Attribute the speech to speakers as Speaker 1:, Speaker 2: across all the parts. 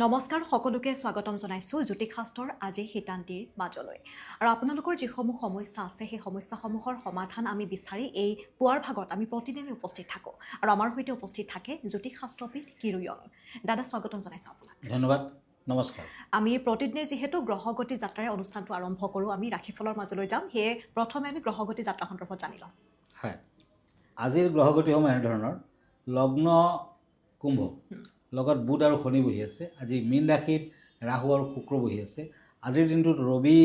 Speaker 1: নমস্কাৰ সকলোকে স্বাগতম জনাইছোঁ জ্যোতিষশাস্ত্ৰৰ আজি সিদ্ধান্তিৰ মাজলৈ আৰু আপোনালোকৰ যিসমূহ সমস্যা আছে সেই সমস্যাসমূহৰ সমাধান আমি বিচাৰি এই পুৱাৰ ভাগত আমি প্ৰতিদিনে উপস্থিত থাকোঁ আৰু আমাৰ সৈতে উপস্থিত থাকে জ্যোতিষশাস্ত্ৰবিদ কিৰুয়ং দাদা স্বাগতম জনাইছোঁ আপোনাক
Speaker 2: ধন্যবাদ নমস্কাৰ
Speaker 1: আমি প্ৰতিদিনে যিহেতু গ্ৰহগতি যাত্ৰাৰে অনুষ্ঠানটো আৰম্ভ কৰোঁ আমি ৰাশিফলৰ মাজলৈ যাম সেয়ে প্ৰথমে আমি গ্ৰহগতি যাত্ৰা সন্দৰ্ভত জানি ল'ম
Speaker 2: হয় আজিৰ গ্ৰহগতিসমূহ এনেধৰণৰ লগ্ন কুম্ভ লগত বুধ আৰু শনি বহি আছে আজি মীন ৰাশিত ৰাহু আৰু শুক্ৰ বহি আছে আজিৰ দিনটোত ৰবি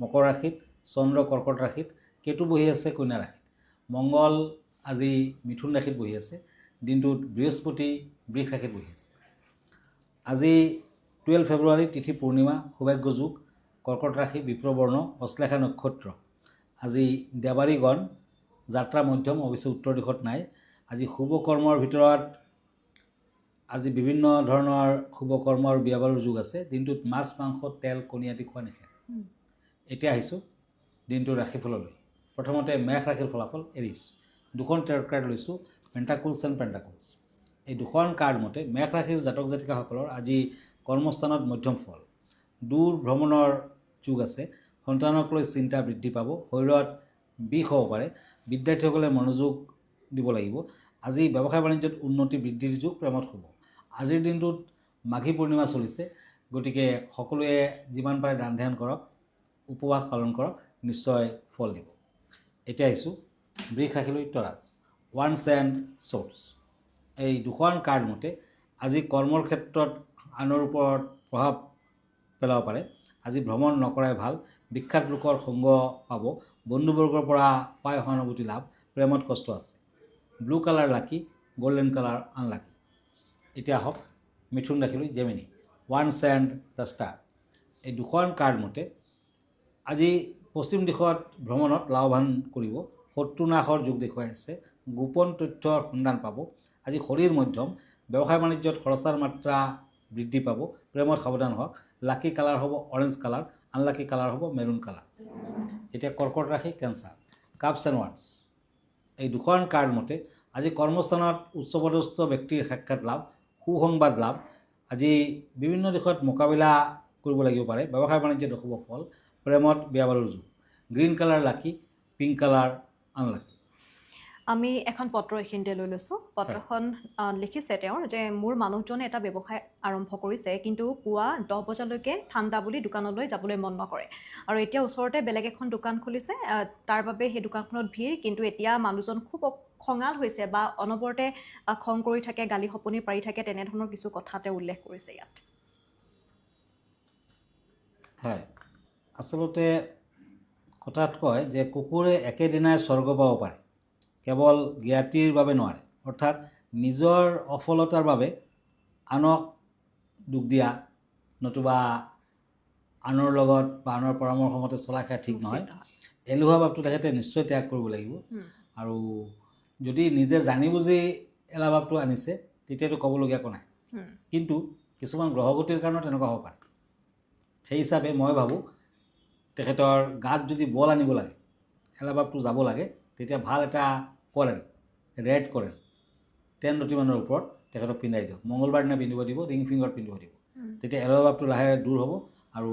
Speaker 2: মকৰ ৰাশিত চন্দ্ৰ কৰ্কট ৰাশিত কেতু বহি আছে কন্যা ৰাশিত মংগল আজি মিথুন ৰাশিত বহি আছে দিনটোত বৃহস্পতি বৃষ ৰাশিত বহি আছে আজি 12 ফেব্ৰুৱাৰী তিথি পূৰ্ণিমা সৌভাগ্য যোগ কৰ্কট ৰাশি বিপ্ৰবৰ্ণ অশ্লেষা নক্ষত্ৰ আজি দেৱাৰীগণ যাত্ৰা মধ্যম অৱশ্যে উত্তৰ দিশত নাই আজি শুভ কৰ্মৰ ভিতৰত আজি বিভিন্ন ধৰণৰ শুভ কৰ্ম আৰু বিয়া বাৰুৰ যোগ আছে দিনটোত মাছ মাংস তেল কণী আদি খোৱা নিষেধ এতিয়া আহিছোঁ দিনটোৰ ৰাশিফললৈ প্ৰথমতে মেষ ৰাশিৰ ফলাফল এৰিছ দুখন টেৰট কাৰ্ড লৈছোঁ পেণ্টাকুলছ এণ্ড পেণ্টাকুলছ এই দুখন কাৰ্ড মতে মেষ ৰাশিৰ জাতক জাতিকাসকলৰ আজি কৰ্মস্থানত মধ্যম ফল দূৰ ভ্ৰমণৰ যোগ আছে সন্তানক লৈ চিন্তা বৃদ্ধি পাব শৰীৰত বিষ হ'ব পাৰে বিদ্যাৰ্থীসকলে মনোযোগ দিব লাগিব আজি ব্যৱসায় বাণিজ্যত উন্নতি বৃদ্ধিৰ যোগ প্ৰেমত হ'ব আজিৰ দিনটোত মাঘী পূৰ্ণিমা চলিছে গতিকে সকলোৱে যিমান পাৰে দান ধ্যান কৰক উপবাস পালন কৰক নিশ্চয় ফল দিব এতিয়া আহিছোঁ বৃষ ৰাশিলৈ তৰাজ ওৱান্স এণ্ড শ্বৰ্টছ এই দুখন কাৰ্ড মতে আজি কৰ্মৰ ক্ষেত্ৰত আনৰ ওপৰত প্ৰভাৱ পেলাব পাৰে আজি ভ্ৰমণ নকৰাই ভাল বিখ্যাত লোকৰ সংগ পাব বন্ধুবৰ্গৰ পৰা পাই সহানুভূতি লাভ প্ৰেমত কষ্ট আছে blue colour lucky golden colour unlucky এতিয়া আহক মিথুন ৰাশিলৈ জেমিনি ওৱান্স এণ্ড দ্য ষ্টাৰ এই দুখন কাৰ্ড মতে আজি পশ্চিম দিশত ভ্ৰমণত লাভৱান কৰিব শত্ৰুনাশৰ যোগ দেখুৱাই আছে গোপন তথ্যৰ সন্ধান পাব আজি শৰীৰ মধ্যম ব্যৱসায় বাণিজ্যত খৰচাৰ মাত্ৰা বৃদ্ধি পাব প্ৰেমত সাৱধান হওক লাকি কালাৰ হ'ব অৰেঞ্জ কালাৰ আনলাকি কালাৰ হ'ব মেৰুন কালাৰ এতিয়া কৰ্কট ৰাশি কেঞ্চাৰ কাপছ এণ্ড ৱাৰ্ডছ এই দুখন কাৰ্ড মতে আজি কৰ্মস্থানত উচ্চপদস্থ ব্যক্তিৰ সাক্ষাৎ লাভ সুসংবাদ লাভ আজি বিভিন্ন দিশত মোকাবিলা কৰিব লাগিব পাৰে ব্যৱসায় বাণিজ্যত শুভ ফল প্ৰেমত বিয়া বাৰুৰ যোগ গ্ৰীণ কালাৰ লাকি পিংক কালাৰ আনলাকি
Speaker 1: আমি এখন পত্ৰ এইখিনিতে লৈ লৈছোঁ পত্ৰখন লিখিছে তেওঁৰ যে মোৰ মানুহজনে এটা ব্যৱসায় আৰম্ভ কৰিছে কিন্তু পুৱা 10 বজালৈকে ঠাণ্ডা বুলি দোকানলৈ যাবলৈ মন নকৰে আৰু এতিয়া ওচৰতে বেলেগ এখন দোকান খুলিছে তাৰ বাবে সেই দোকানখনত ভিৰ কিন্তু এতিয়া মানুহজন খুব খঙাল হৈছে বা অনবৰতে খং কৰি থাকে গালি সপনি পাৰি থাকে তেনেধৰণৰ কিছু কথাতে উল্লেখ কৰিছে ইয়াত
Speaker 2: হয় আচলতে কথাত কয় যে কুকুৰে একেদিনাই স্বৰ্গ পাব পাৰে কেৱল জ্ঞাতিৰ বাবে নোৱাৰে অৰ্থাৎ নিজৰ অফলতাৰ বাবে আনক দুখ দিয়া নতুবা আনৰ লগত বা আনৰ পৰামৰ্শ মতে চলাই খাই ঠিক নহয় এলেহুৱা ভাৱটো তেখেতে নিশ্চয় ত্যাগ কৰিব লাগিব আৰু যদি নিজে জানি বুজি এলাহ ভাৱটো আনিছে তেতিয়াতো ক'বলগীয়া একো নাই কিন্তু কিছুমান গ্ৰহগতিৰ কাৰণত তেনেকুৱা হ'ব পাৰে সেই হিচাপে মই ভাবোঁ তেখেতৰ গাত যদি বল আনিব লাগে এলাহ ভাৱটো যাব লাগে তেতিয়া ভাল এটা কৰেল ৰেড কৰেল 10 ৰতিমানৰ ওপৰত তেখেতক পিন্ধাই দিয়ক মংগলবাৰ দিনা পিন্ধিব দিব ৰিং ফিংগাৰত পিন্ধিব দিব তেতিয়া এলাহ ভাৱটো লাহে দূৰ হ'ব আৰু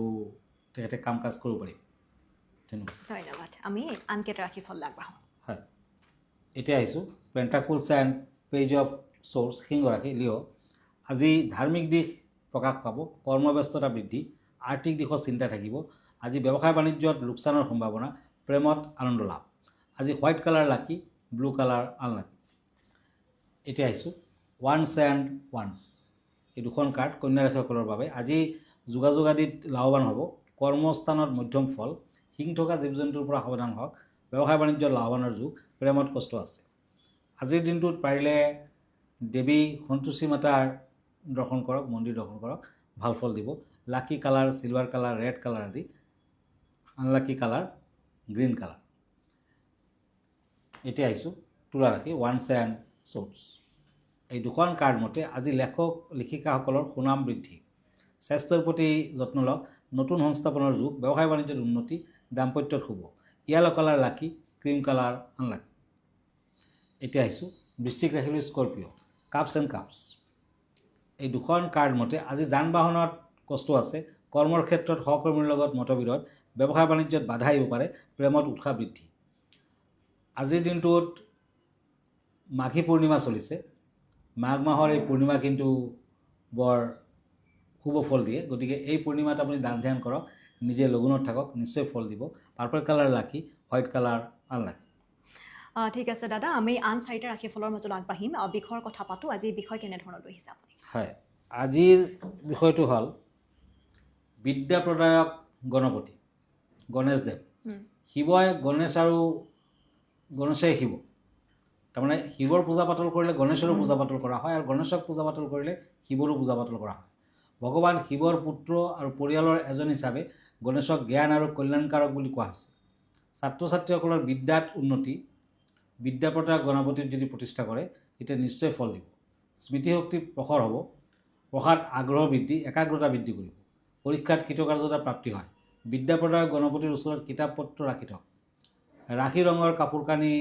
Speaker 2: তেখেতে কাম কাজ কৰিব পাৰিব
Speaker 1: ধন্যবাদ আমি আনকেইটা ৰাশিফল আগবাঢ়োঁ
Speaker 2: হয় এতিয়া আহিছোঁ পেণ্টাকুলছ এণ্ড পেজ অফ শ্বৰ্টছ সিংহ ৰাশি লিঅ' আজি ধাৰ্মিক দিশ প্ৰকাশ পাব কৰ্মব্যস্ততা বৃদ্ধি আৰ্থিক দিশত চিন্তা থাকিব আজি ব্যৱসায় বাণিজ্যত লোকচানৰ সম্ভাৱনা প্ৰেমত আনন্দ লাভ আজি হোৱাইট কালাৰ লাকি ব্লু কালাৰ আনলাকি এতিয়া আহিছোঁ ওৱান্স এণ্ড ওৱান্স এই দুখন কাৰ্ড কন্যা ৰাশিসকলৰ বাবে আজি যোগাযোগ আদিত লাভৱান হ'ব কৰ্মস্থানত মধ্যম ফল শিং থকা জীৱ জন্তুৰ পৰা সাৱধান হওক ব্যৱসায় বাণিজ্যত লাভৱানৰ যুগ প্ৰেমত কষ্ট আছে আজিৰ দিনটোত পাৰিলে দেৱী সন্তোষী মাতাৰ দৰ্শন কৰক মন্দিৰ দৰ্শন কৰক ভাল ফল দিব lucky colour silver colour red colour আদি আনলাকি কালাৰ গ্ৰীণ কালাৰ এতিয়া আহিছোঁ তুলা ৰাশি ওৱান্স এণ্ড শ্বৰ্টছ এই দুখন কাৰ্ড মতে আজি লেখক লেখিকাসকলৰ সুনাম বৃদ্ধি স্বাস্থ্যৰ প্ৰতি যত্ন লওক নতুন সংস্থাপনৰ যুগ ব্যৱসায় বাণিজ্যত উন্নতি দাম্পত্যত শুভ য়েলো কালাৰ লাকি ক্ৰীম কালাৰ আনলাকি এতিয়া আহিছোঁ বৃশ্চিক ৰাশিলৈ স্কৰ্পিঅ' কাপছ এণ্ড কাপছ এই দুখন কাৰ্ড মতে আজি যান বাহনত কষ্ট আছে, কৰ্মৰ ক্ষেত্ৰত সহকৰ্মীৰ লগত মতবিৰোধ, ব্যৱসায় বাণিজ্যত বাধা আহিব পাৰে, প্ৰেমত উৎসাহ বৃদ্ধি। আজিৰ দিনটোত মাঘী পূৰ্ণিমা চলিছে। মাঘ মাহৰ এই পূৰ্ণিমা কিন্তু বৰ শুভ ফল দিয়ে, গতিকে এই পূৰ্ণিমাত আপুনি দান ধ্যান কৰক, নিজে লগুণত থাকক, নিশ্চয় ফল দিব। পাৰ্পল কালাৰ লাকি, হোৱাইট কালাৰ আনলাকি।
Speaker 1: ঠিক আছে দাদা, আমি আন চাৰিটা ৰাশিফলৰ মাজত আগবাঢ়িম। বিষয়ৰ কথা পাতোঁ। আজি এই বিষয় কেনেধৰণৰ লৈ আহিছে আপুনি?
Speaker 2: হয়, আজিৰ বিষয়টো হ'ল বিদ্যা প্ৰদায়ক গণপতি, গণেশদেৱ। শিৱই গণেশ আৰু গণেশে শিৱ। তাৰমানে শিৱৰ পূজা পাতল কৰিলে গণেশৰো পূজা পাতল কৰা হয়, আৰু গণেশক পূজা পাতল কৰিলে শিৱৰো পূজা পাতল কৰা হয়। ভগৱান শিৱৰ পুত্ৰ আৰু পৰিয়ালৰ এজন হিচাপে গণেশক জ্ঞান আৰু কল্যাণকাৰক বুলি কোৱা হৈছে। ছাত্ৰ ছাত্ৰীসকলৰ বিদ্যাত উন্নতি, বিদ্যা প্ৰদায়ক গণপতিক যদি প্ৰতিষ্ঠা কৰে তেতিয়া নিশ্চয় ফল দিব। স্মৃতিশক্তি প্ৰখৰ হ'ব, পঢ়াত আগ্ৰহ বৃদ্ধি, একাগ্ৰতা বৃদ্ধি কৰিব, পৰীক্ষাত কৃতকাৰ্যতা প্ৰাপ্তি হয়। বিদ্যা প্ৰদায়ক গণপতিৰ ওচৰত কিতাপ পত্ৰ ৰাখি থওক। ৰাশি ৰঙৰ কাপোৰ কানি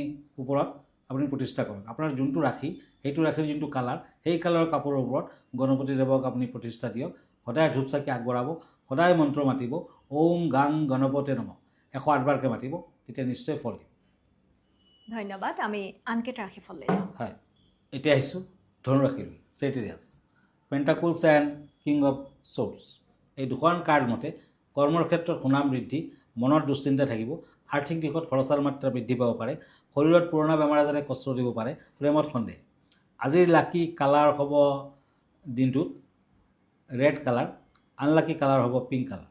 Speaker 2: ওপৰত আপুনি প্ৰতিষ্ঠা কৰক। আপোনাৰ যোনটো ৰাশি, সেইটো ৰাশিৰ যোনটো কালাৰ, সেই কালাৰৰ কাপোৰৰ ওপৰত গণপতি দেৱক আপুনি প্ৰতিষ্ঠা দিয়ক। সদায় ধূপ চাকি আগবঢ়াব, সদায় মন্ত্ৰ মাতিব, ওম গাং গণপতে নমঃ 108 বাৰকৈ মাতিব, তেতিয়া নিশ্চয় ফল দিব।
Speaker 1: ধন্যবাদ। আমি আনকেইটা ৰাশিফল লৈ যাওঁ।
Speaker 2: হয়, এতিয়া আহিছোঁ ধনুৰাশিলৈ। চেটিৰিয়াছ, পেণ্টাকুলছ এণ্ড কিং অফ শ্বৰ্ডছ। এই দুখন কাৰ্ড মতে কৰ্মৰ ক্ষেত্ৰত সুনাম বৃদ্ধি, মনত দুশ্চিন্তা থাকিব, আৰ্থিক দিশত খৰচৰ মাত্ৰা বৃদ্ধি পাব পাৰে, শৰীৰত পুৰণা বেমাৰ আজাৰে কষ্ট দিব পাৰে, প্ৰেমত সন্দেহ। আজিৰ লাকি কালাৰ হ'ব দিনটোত ৰেড কালাৰ, আনলাকি কালাৰ হ'ব পিংক কালাৰ।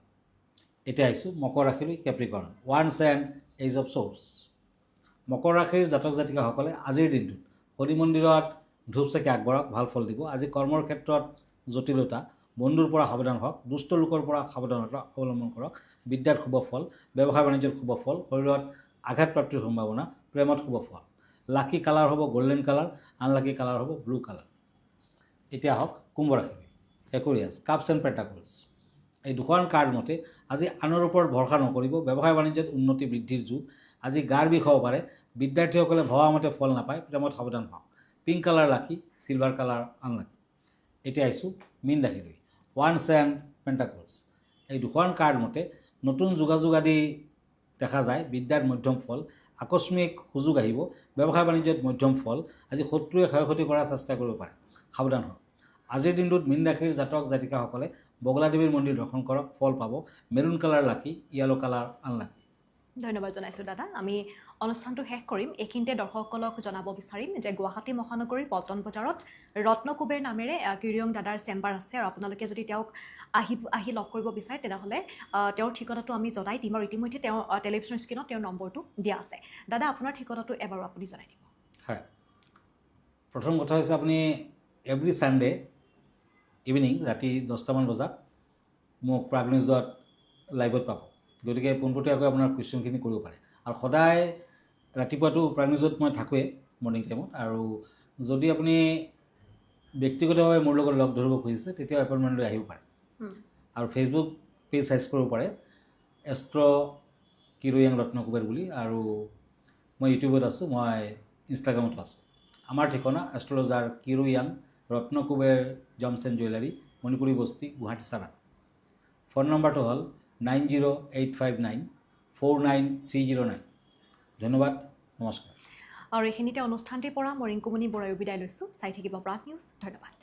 Speaker 2: এতিয়া আহিছোঁ মকৰ ৰাশিলৈ, কেপ্ৰিকৰ্ণ, ওৱান্স এণ্ড এইজ অফ শ্বৰ্ডছ। মকৰ ৰাশিৰ জাতক জাতিকাসকলে আজিৰ দিনটোত শনি মন্দিৰত ধূপ চাকি আগবঢ়াওক, ভাল ফল দিব। আজি কৰ্মৰ ক্ষেত্ৰত জটিলতা, বন্ধুৰ পৰা সাৱধান হওক, দুষ্ট লোকৰ পৰা সাৱধানতা অৱলম্বন কৰক। বিদ্যাত শুভ ফল, ব্যৱসায় বাণিজ্যত শুভ ফল, শৰীৰত আঘাতপ্ৰাপ্তিৰ সম্ভাৱনা, প্ৰেমত শুভ ফল। লাকি কালাৰ হ'ব গল্ডেন কালাৰ, আনলাকি কালাৰ হ'ব ব্লু কালাৰ। এতিয়া হওক কুম্ভ ৰাশিলৈ, একুৰিয়াছ, কাপছ এণ্ড পেণ্টাকলছ। এই দুখন কাৰ্ড মতে আজি আনৰ ওপৰত ভৰসা নকৰিব, ব্যৱসায় বাণিজ্যত উন্নতি বৃদ্ধিৰ যুগ। আজি গাৰ বিষ হ'ব পাৰে, বিদ্যাৰ্থীসকলে ভবা মতে ফল নাপায়, প্ৰেমত সাৱধান হওক। পিংক কালাৰ লাকি, চিলভাৰ কালাৰ আনলাকি। এতিয়া আহিছোঁ মীন ৰাশিলৈ, ওৱান্স এণ্ড পেণ্টাকলছ। এই দুখন কাৰ্ড মতে নতুন যোগাযোগ আদি দেখা যায়, বিদ্যাত মধ্যম ফল, আকস্মিক সুযোগ আহিব, ব্যৱসায় বাণিজ্যত মধ্যম ফল। আজি শত্ৰুৱে ক্ষয় ক্ষতি কৰাৰ চেষ্টা কৰিব পাৰে, সাৱধান হওক। আজিৰ দিনটোত মীন ৰাশিৰ জাতক জাতিকাসকলে বগলাদেৱীৰ মন্দিৰ দৰ্শন কৰক, ফল পাব। মেৰুণ কালাৰ লাকি, য়েলো কালাৰ আনলাকি।
Speaker 1: ধন্যবাদ জনাইছোঁ দাদা। আমি অনুষ্ঠানটো শেষ কৰিম। এইখিনিতে দৰ্শকসকলক জনাব বিচাৰিম যে গুৱাহাটী মহানগৰীৰ পল্টন বজাৰত ৰত্নকুবেৰ নামেৰে কিৰিয়ং দাদাৰ চেম্বাৰ আছে, আৰু আপোনালোকে যদি তেওঁক আহি লগ কৰিব বিচাৰে তেনেহ'লে তেওঁৰ ঠিকনাটো আমি জনাই দিম, আৰু ইতিমধ্যে তেওঁৰ টেলিভিশ্যন স্ক্ৰীণত তেওঁৰ নম্বৰটো দিয়া আছে। দাদা, আপোনাৰ ঠিকনাটো এবাৰো আপুনি জনাই দিব।
Speaker 2: হয়, প্ৰথম কথা হৈছে আপুনি এভৰি ছানডে ইভিনিং ৰাতি 10টামান বজাত মোক প্ৰাগ নিউজত লাইভত পাব, গতিকে পোনপটীয়াকৈ আপোনাৰ কুৱেশ্যনখিনি কৰিব পাৰে। আৰু সদায় ৰাতিপুৱাটো প্ৰাগ নিউজত মই থাকোঁৱেই মৰ্ণিং টাইমত, আৰু যদি আপুনি ব্যক্তিগতভাৱে মোৰ লগত লগ ধৰিব খুজিছে তেতিয়াও এপইণ্টমেণ্ট লৈ আহিব পাৰে। আৰু ফেচবুক পেজ চাৰ্চ কৰিব পাৰে, এষ্ট্ৰ কিৰোয়াং ৰত্নকুবেৰ বুলি, আৰু মই ইউটিউবত আছোঁ, মই ইনষ্টাগ্ৰামতো আছোঁ। আমাৰ ঠিকনা এষ্ট্ৰলজাৰ কিৰোয়াং ৰত্নকুবেৰ জমছ এণ্ড জুৱেলাৰী, মণিপুৰী বস্তি, গুৱাহাটী 7। ফোন নম্বৰটো হ'ল 9085949309। ধন্যবাদ, নমস্কাৰ।
Speaker 1: আৰু এইখিনিতে অনুষ্ঠানটিৰ পৰা মই ৰিংকুমণি বৰাই বিদায় লৈছোঁ। চাই থাকিব প্ৰাগ নিউজ। ধন্যবাদ।